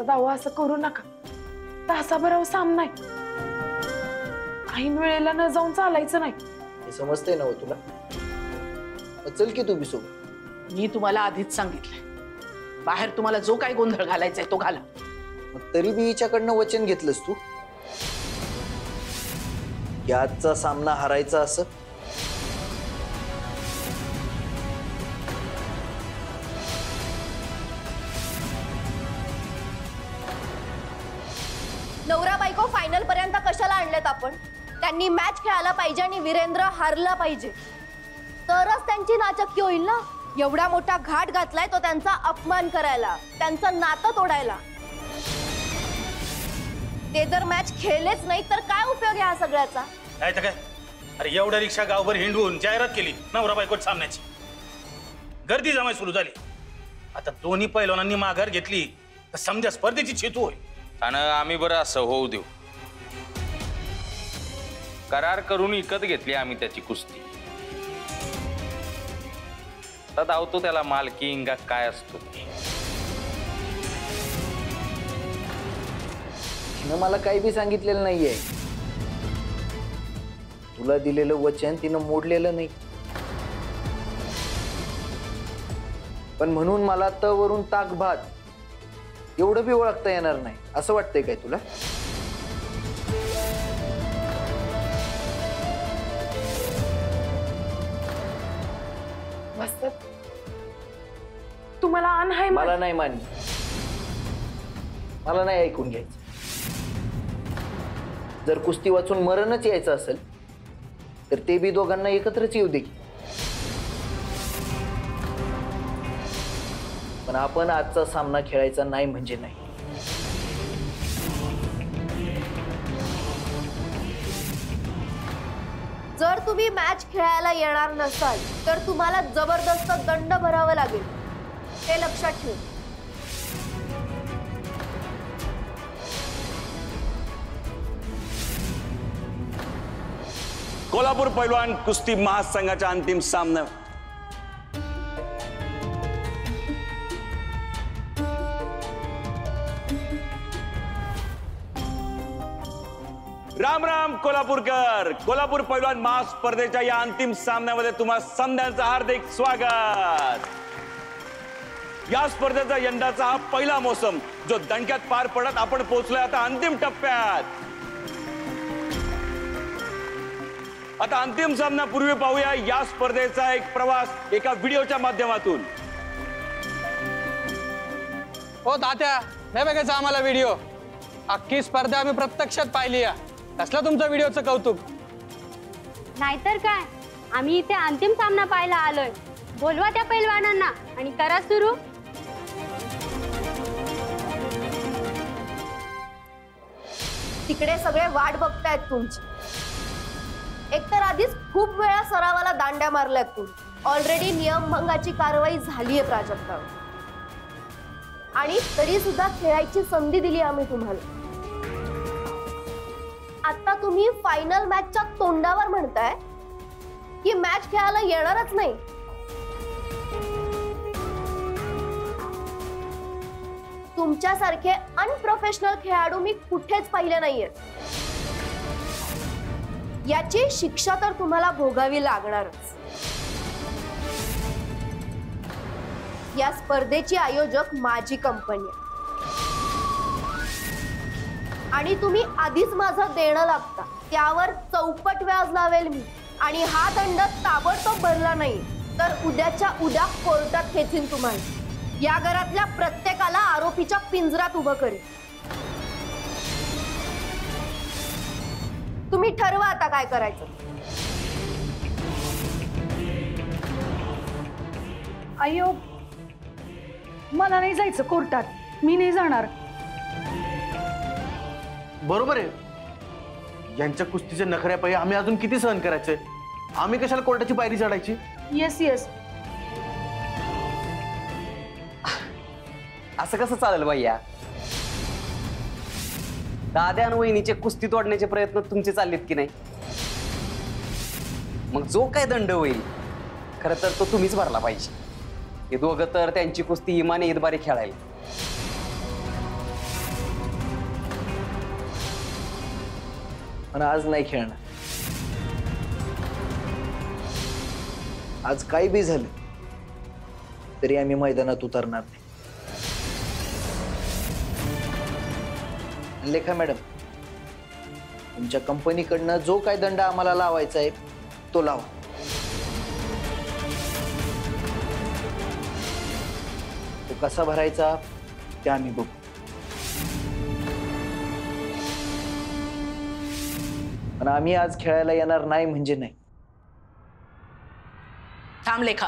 दादा दावा असं करू नका. तासाभराव सामना आहे. ऐन वेळेला न जाऊन चालायचं नाही. हे समजतंय ना हो तुला? चल की तू बिसो. मी तुम्हाला आधीच सांगितलंय, बाहेर तुम्हाला जो काही गोंधळ घालायचा तो घाला. तरी बी हिच्याकडनं वचन घेतलंस तू की आजचा सामना हारायचा असं? नवरा बायको फायनल पर्यंत कशाला आणलेत आपण? त्यांनी मॅच खेळायला पाहिजे आणि वीरेंद्र हारला पाहिजे, तरच त्यांची नाचक्की होईल ना. एवढा मोठा घाट घातलाय तो त्यांचा अपमान करायला, त्यांचं नातं तोडायला. ते जर मॅच खेळलेच नाही तर काय उपयोग आहे हा सगळ्याचा? काय तर काय, अरे एवढ्या रिक्षा गावभर हिंडून जाहिरात केली नवरा बायको सामन्याची, गर्दी जमाय सुरू झाली. आता दोन्ही पैलवानांनी माघार घेतली तर समजा स्पर्धेची चेतू होईल. आणि आम्ही बरं असं होऊ देऊ. करार करून विकत घेतली आम्ही त्याची कुस्ती. आता धावतो त्याला मालकी इंगा काय असतो. तिनं मला काही बी सांगितलेलं नाहीये. तुला दिलेलं वचन तिनं मोडलेलं नाही. पण म्हणून मला तवरून ताक भात एवढं बी ओळखता येणार नाही असं वाटतंय काय तुला? वस्तात तुम्हाला आण आहे? मला नाही मान्य. मला नाही ऐकून घ्यायचं. जर कुस्ती वाचून मरणच यायचं असेल तर ते बी दोघांना एकत्रच येऊ दे. पण आपण आजचा सामना खेळायचा नाही म्हणजे नाही. जर तुम्ही मॅच खेळायला येणार नसाल तर तुम्हाला जबरदस्त दंड भरावा लागेल, हे लक्षात ठेव. कोल्हापूर पैलवान कुस्ती महासंघाच्या अंतिम सामना. राम राम कोल्हापूरकर. कोल्हापूर पैलवान महास्पर्धेच्या या अंतिम सामन्यामध्ये तुम्हा समद्यांचं हार्दिक स्वागत. या स्पर्धेचा यंदाचा हा पहिला मोसम जो दणक्यात पार पडत आपण पोहोचलोय आता अंतिम टप्प्यात. आता अंतिम सामन्यापूर्वी पाहूया या स्पर्धेचा एक प्रवास एका व्हिडिओच्या माध्यमातून. हो तात्या, नाही बघायचा आम्हाला व्हिडिओ. अख्खी स्पर्धा आम्ही प्रत्यक्षात पाहिली आहे. कसलं तुमचं व्हिडिओचं कौतुक. नाहीतर काय, आम्ही इथे अंतिम सामना पाहायला आलोय. बोलवा त्या पैलवानांना आणि करा सुरू. तिकडे सगळे वाट बघतायत तुमची. एकतर आधीच खूप वेळा सरावाला दांड्या मारल्यात तुम्ही. ऑलरेडी नियमभंगाची कारवाई झालीये प्राजक्तावर, आणि तरी सुद्धा खेळायची संधी दिली आम्ही तुम्हाला. आता तुम्ही फायनल मॅचच्या तोंडावर म्हणताय की मॅच खेळायला येणारच नाही. तुमच्यासारखे अनप्रोफेशनल खेळाडू मी कुठेच पाहिले नाहीये. याची शिक्षा तर तुम्हाला भोगावी लागणारच. या स्पर्धेची आयोजक माझी कंपनी आहे आणि तुम्ही आधीच माझं देणं लागता. त्यावर चौपट व्याज लावेल मी, आणि हा दंड ताबडतोब भरला नाही तर उद्याच्या उद्या कोर्टात खेचीन तुम्हाला. या घरातल्या प्रत्येकाला आरोपीच्या पिंजरात उभं करेन. तुम्ही ठरवा आता काय करायचं. अय्यो, मला नाही जायचं कोर्टात. मी नाही जाणार. बरोबर आहे. यांच्या कुस्तीच्या नखऱ्यापायी आम्ही अजून किती सहन करायचंय? आम्ही कशाला कोर्टाची पायरी चढायची? Yes yes. असं कसं चालेल भैया? दाद्या आणि वहिनीचे कुस्ती तोडण्याचे प्रयत्न तुमचे चाललेत की नाही? मग जो काय दंड होईल खरं तर तो तुम्हीच भरला पाहिजे. हे दोघं तर त्यांची कुस्ती इमाने इतबारी खेळायला. पण आज नाही खेळणार. आज काही बी झालं तरी आम्ही मैदानात उतरणार नाही. लेखा मॅडम, तुमच्या कंपनीकडनं जो काय दंड आम्हाला लावायचा आहे तो लावा. तो कसा भरायचा ते आम्ही बघू. पण आम्ही आज खेळायला येणार नाही म्हणजे नाही. थांब लेखा.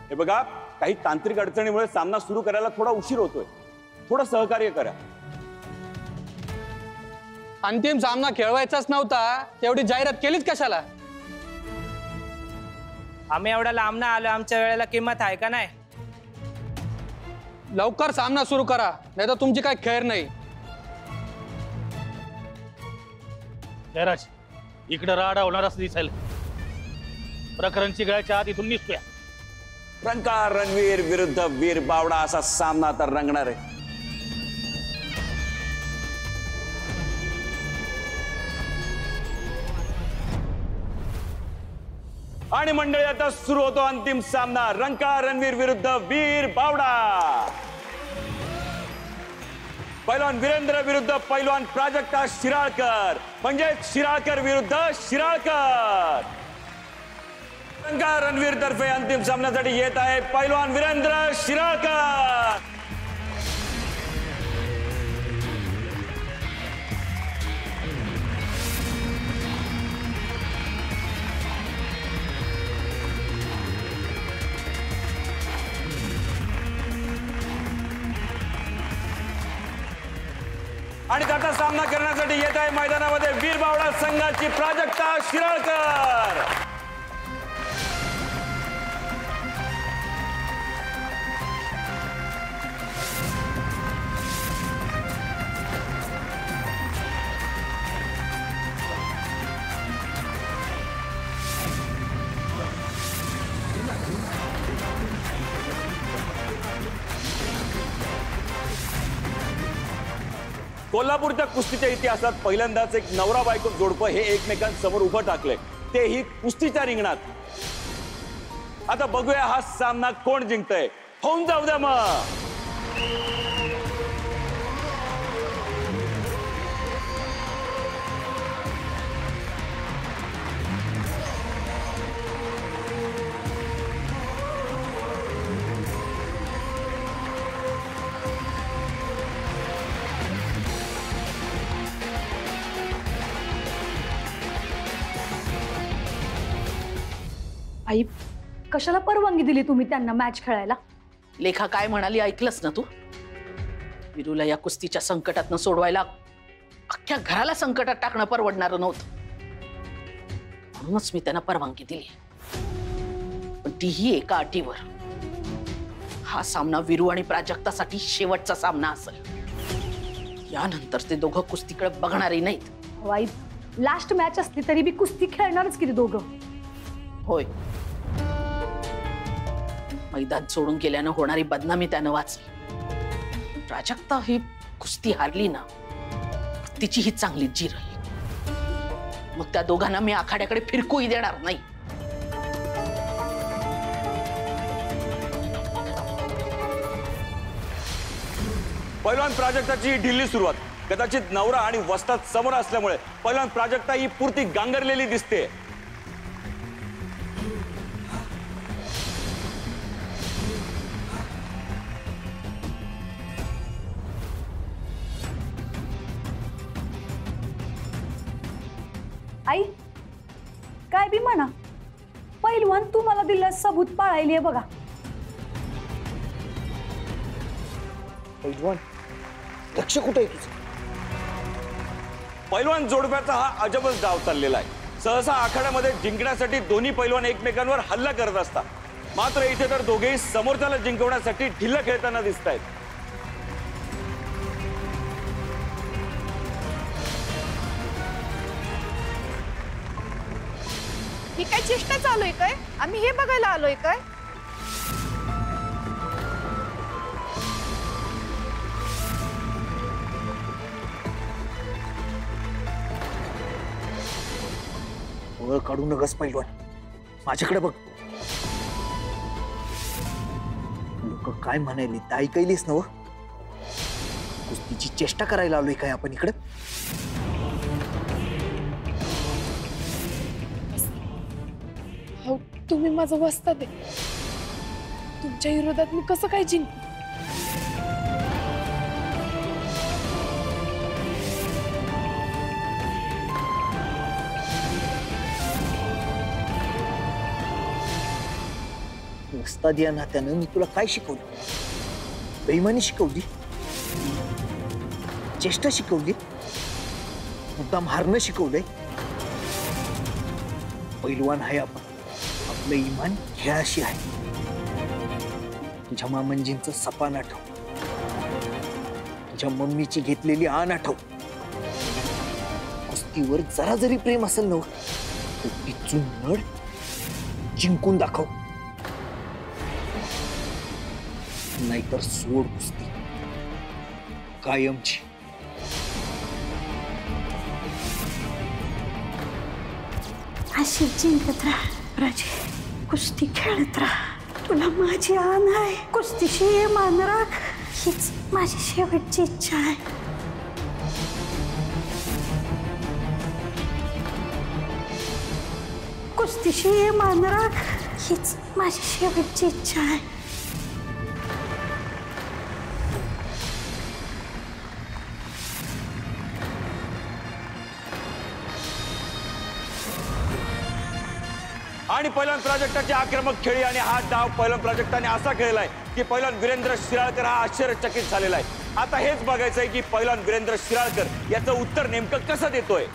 हे बघा, काही तांत्रिक अडचणीमुळे सामना सुरू करायला थोडा उशीर होतोय. थोडं सहकार्य करा. अंतिम सामना खेळवायचाच नव्हता, तेवढी जाहिरात केलीच कशाला? आम्ही एवढ्या लांब आलो, आमच्या वेळेला किंमत आहे का नाही? लवकर सामना सुरू करा, नाही तर तुमची काय खैर नाही. जयराज, इकडे राडा होणार असं दिसायला. प्रकरण चिघळायच्या आत इथून निघतोया. रंकार रणवीर विरुद्ध वीर बावडा असा सामना तर रंगणार आहे. आणि मंडळी, आता सुरू होतो अंतिम सामना. रंकार रणवीर विरुद्ध वीर बावडा. पैलवान वीरेंद्र विरुद्ध पैलवान प्राजक्ता शिराळकर, म्हणजे शिराळकर विरुद्ध शिराळकर. रंकार रणवीर तर्फे अंतिम सामन्यासाठी येत आहे पैलवान वीरेंद्र शिराळकर. आणि त्याचा सामना करण्यासाठी येत आहे मैदानामध्ये वीर बावडा संघाची प्राजक्ता शिराळकर. कोल्हापूरच्या कुस्तीच्या इतिहासात पहिल्यांदाच एक नवरा बायको जोडपं हे एकमेकांसमोर उभं टाकलंय, तेही कुस्तीच्या रिंगणात. आता बघूया हा सामना कोण जिंकतंय. होऊन जाऊ द्या मग. आई, कशाला परवानगी दिली तुम्ही त्यांना मॅच खेळायला? लेखा काय म्हणाली ऐकलंस ना तू? विरूला या कुस्तीच्या संकटातनं सोडवायला अख्ख्या घराला संकटात टाकणं परवडणारं नव्हतं, म्हणूनच मी त्यांना परवानगी दिली. पण तीही एका अटीवर. हा सामना विरू आणि प्राजक्तासाठी शेवटचा सामना असेल. यानंतर ते दोघं कुस्तीकडे बघणारही नाहीत. आई, लास्ट मॅच असली तरी बी कुस्ती खेळणारच की ते दोघं. होय, मैदान सोडून गेल्यानं होणारी बदनामी त्यानं वाचली. प्राजक्ता ही कुस्ती हारली ना, तिची ही चांगली जिरल. मग त्या दोघांना मी आखाड्याकडे फिरकूही देणार नाही. पैलवान प्राजक्ताची ढिल्ली सुरुवात. कदाचित नवरा आणि वस्तात समोर असल्यामुळे पैलवान प्राजक्ता ही पूर्ती गांगरलेली दिसते. आई, काय बी म्हणा, पैलवान तू मला दिलं सबूत पाळायली आहे बघा. पैलवान, लक्ष कुठे आहे तुझं? पैलवान जोडप्याचा हा अजबच डाव चाललेला आहे. सहसा आखाड्यामध्ये जिंकण्यासाठी दोन्ही पैलवान एकमेकांवर हल्ला करत असतात, मात्र इथे तर दोघेही समोरच्याला जिंकवण्यासाठी ढिल्ला खेळताना दिसत आहेत. ही काय चेष्टा चालू आहे काय? आम्ही हे बघायला आलोय काय? ओळ काढू नकस पैलवान, माझ्याकडे बघ. लोक काय म्हणायले ते ऐकलीस ना? कुस्तीची चेष्टा करायला आलोय काय आपण इकडे? हो, तुम्ही माझं वस्ताद आहे. तुमच्या विरोधात मी कसं काय जिंकू? वस्ताद या नात्यानं मी तुला काय शिकवलं? बेईमानी शिकवली, चेष्टा शिकवली, मुद्दाम हारणं शिकवलंय. पैलवान आहे आपण, आपलं इमान खेळाशी आहे. तुझ्या मामंजींचं सपान आठव, तुझ्या मम्मीची घेतलेली आण आठव. कुस्तीवर जरा जरी प्रेम असेल ना तर पिचून नड जिंकून दाखव, नाहीतर सोड कुस्ती कायमची. अशी जिंकत राहा राजे, कुस्ती खेळत राहा. तुला माझी आण आहे, कुस्तीशी मान राख, हीच माझी शेवटची इच्छा आहे. कुस्तीशी मान राख, हीच माझी शेवटची इच्छा आहे. आणि पहिलवान प्राजक्ताची आक्रमक खेळी आणि हा डाव पहिलवान प्राजक्ताने असा खेळलाय की पहिलवान वीरेंद्र शिराळकर हा आश्चर्यचकित झालेला आहे. आता हेच बघायचंय की पहिलवान वीरेंद्र शिराळकर याचं उत्तर नेमकं कसं देतोय.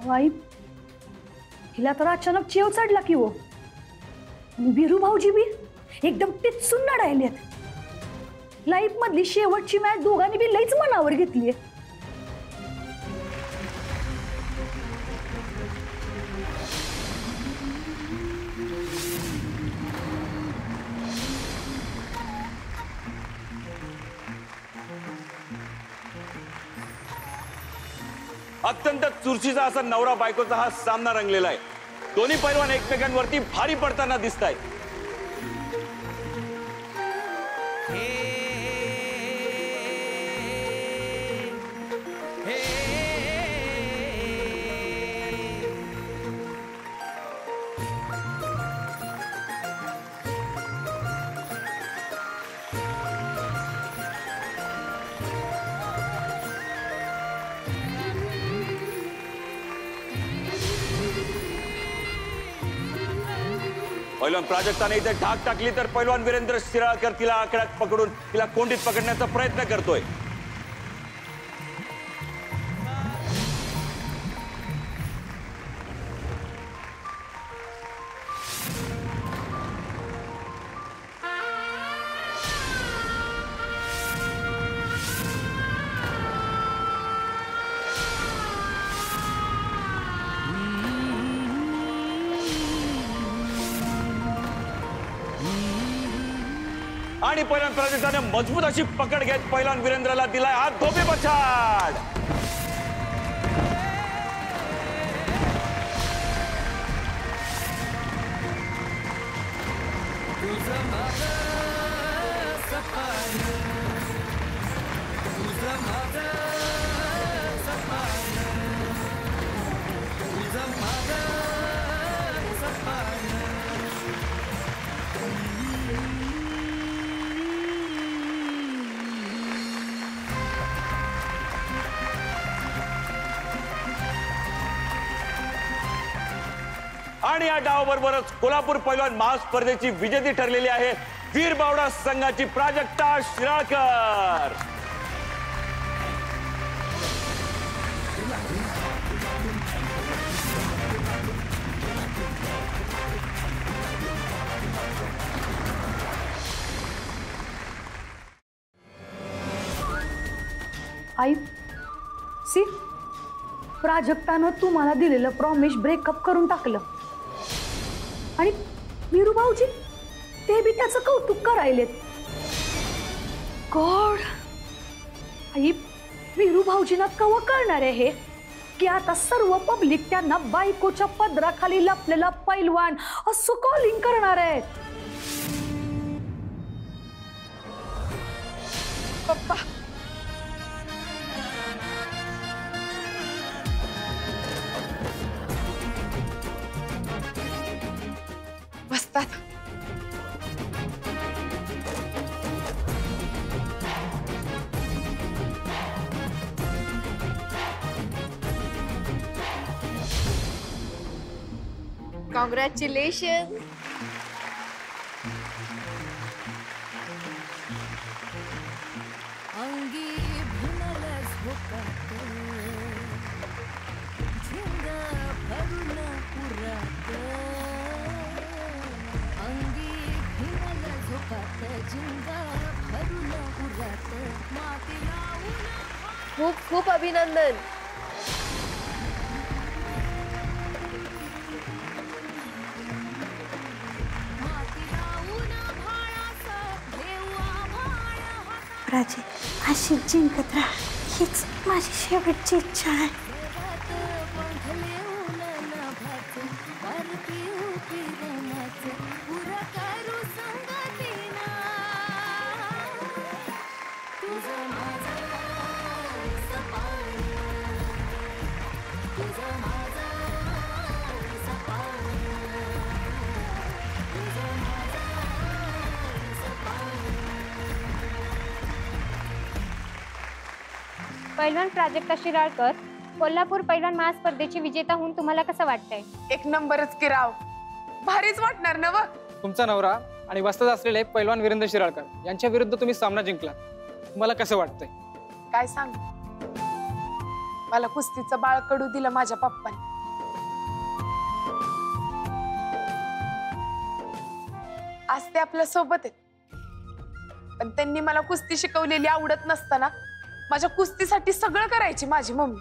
वाई हिला तर अचानक चेव चढला की हो. आणि बिरू भाऊजी बी एकदम टिचून नडायलेत. लाईफ मधली शेवटची मॅच दोघांनी बी लईच मनावर घेतलीये. अत्यंत चुरशीचा असा नवरा बायकोचा हा सामना रंगलेला आहे. दोन्ही पैलवान एकमेकांवरती भारी पडताना दिसत आहेत. पैलवान प्राजक्ताने इथे ढाक टाकली तर पैलवान वीरेंद्र शिराळकर तिला आकड्यात पकडून तिला कोंडीत पकडण्याचा प्रयत्न करतोय. आणि पैलवान प्राजक्ताने मजबूत अशी पकड घेत पैलवान वीरेंद्रला दिलाय हात धोबी पछाड. आणि या डावाबरोबरच कोल्हापूर पैलवान महास्पर्धेची विजेती ठरलेली आहे वीरबावडा संघाची प्राजक्ता शिराळकर. आई सी प्राजक्तानं तुम्हाला दिलेलं प्रॉमिस ब्रेकअप करून टाकलं आणि वीरू भाऊजी ते बी त्याचं कौतुक करायलेत. गॉड, आई वीरू भाऊजींना कवा कळणार आहे हे की आता सर्व पब्लिक त्यांना बायकोच्या पदराखाली लपलेला पैलवान असं कॉलिंग करणार आहे. पप्पा बसतात. कॉंग्रॅच्युलेशन. खूप खूप अभिनंदन. प्राची अशी जिंकत राहा हीच माझी शेवटची इच्छा आहे. पैलवान प्राजक्ता शिराळकर, कोल्हापूर पैलवान महास्पर्धेची विजेता होऊन तुम्हाला कसं वाटतंय? एक नंबरच की राव, भारीच वाटणार ना. तुमचा नवरा आणि वस्तात असलेले पैलवान वीरेंद्र शिराळकर यांच्या विरुद्ध तुम्ही सामना जिंकला, तुम्हाला कसं वाटतंय? काय सांग, मला कुस्तीचं बाळ कडू दिलं माझ्या पप्पाने. आज ते आपल्या सोबत आहेत, पण त्यांनी मला कुस्ती शिकवलेली आवडत नसताना माझ्या कुस्तीसाठी सगळं करायची माझी मम्मी.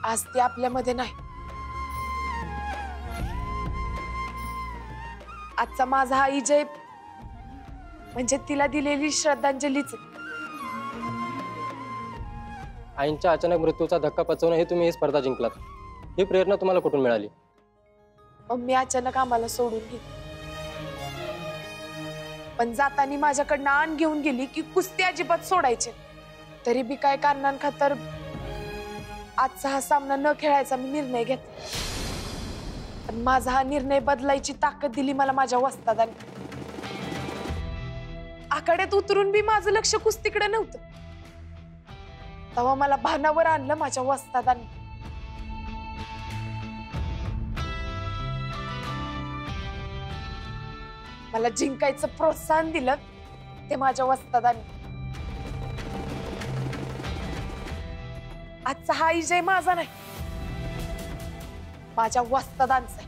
आज ती आपल्यामध्ये नाही. आजचा माझा हा विजय म्हणजे तिला दिलेली श्रद्धांजलीच. आईंच्या अचानक मृत्यूचा धक्का पचवणं हे तुम्ही ही स्पर्धा जिंकलात. ही प्रेरणा तुम्हाला कुठून मिळाली? मम्मी अचानक आम्हाला सोडून गेली, पण जातानी माझ्याकडनं आण घेऊन गेली की कुस्ती अजिबात सोडायचे. तरी बी काय कारणांखातर आजचा हा सामना न खेळायचा मी निर्णय घेतला. पण माझा हा निर्णय बदलायची ताकद दिली मला माझ्या वस्तादाने. आखाड्यात उतरून बी माझं लक्ष कुस्तीकडे नव्हतं, तेव्हा मला भानावर आणलं माझ्या वस्तादाने. मला जिंकायचं प्रोत्साहन दिलं ते माझ्या वस्तादाने. आजचा हा विजय माझा नाही, माझ्या वस्तादांचा.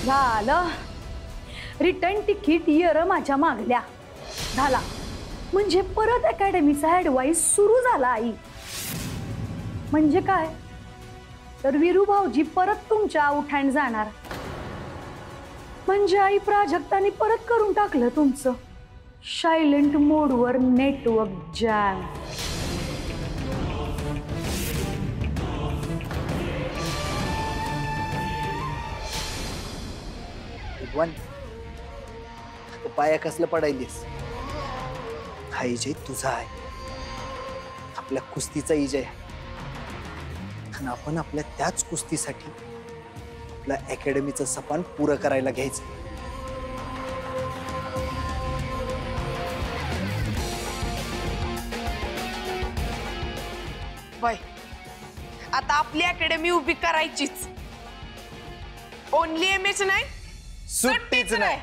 झालं, रिटर्न तिकीट येर माझ्या मागल्या झाला. म्हणजे परत अकॅडमीचा ऍडवाइस सुरू झाला. आई म्हणजे काय तर वीरू भाऊजी परत तुमच्या उठाण जाणार. म्हणजे आई प्राजक्ताने परत करून टाकलं तुमचं सायलेंट मोडवर नेटवर्क जॅम. पाया कसलं पडायलीस? हा विजय तुझा आहे, आपल्या कुस्तीचा विजय आहे. आणि आपण आपल्या त्याच कुस्तीसाठी आपल्या अकॅडमीचं सपान पुरं करायला घ्यायचं. होय, आता आपली अकॅडमी उभी करायचीच. ओनली एमएच नाही, सुट्टीच नाही.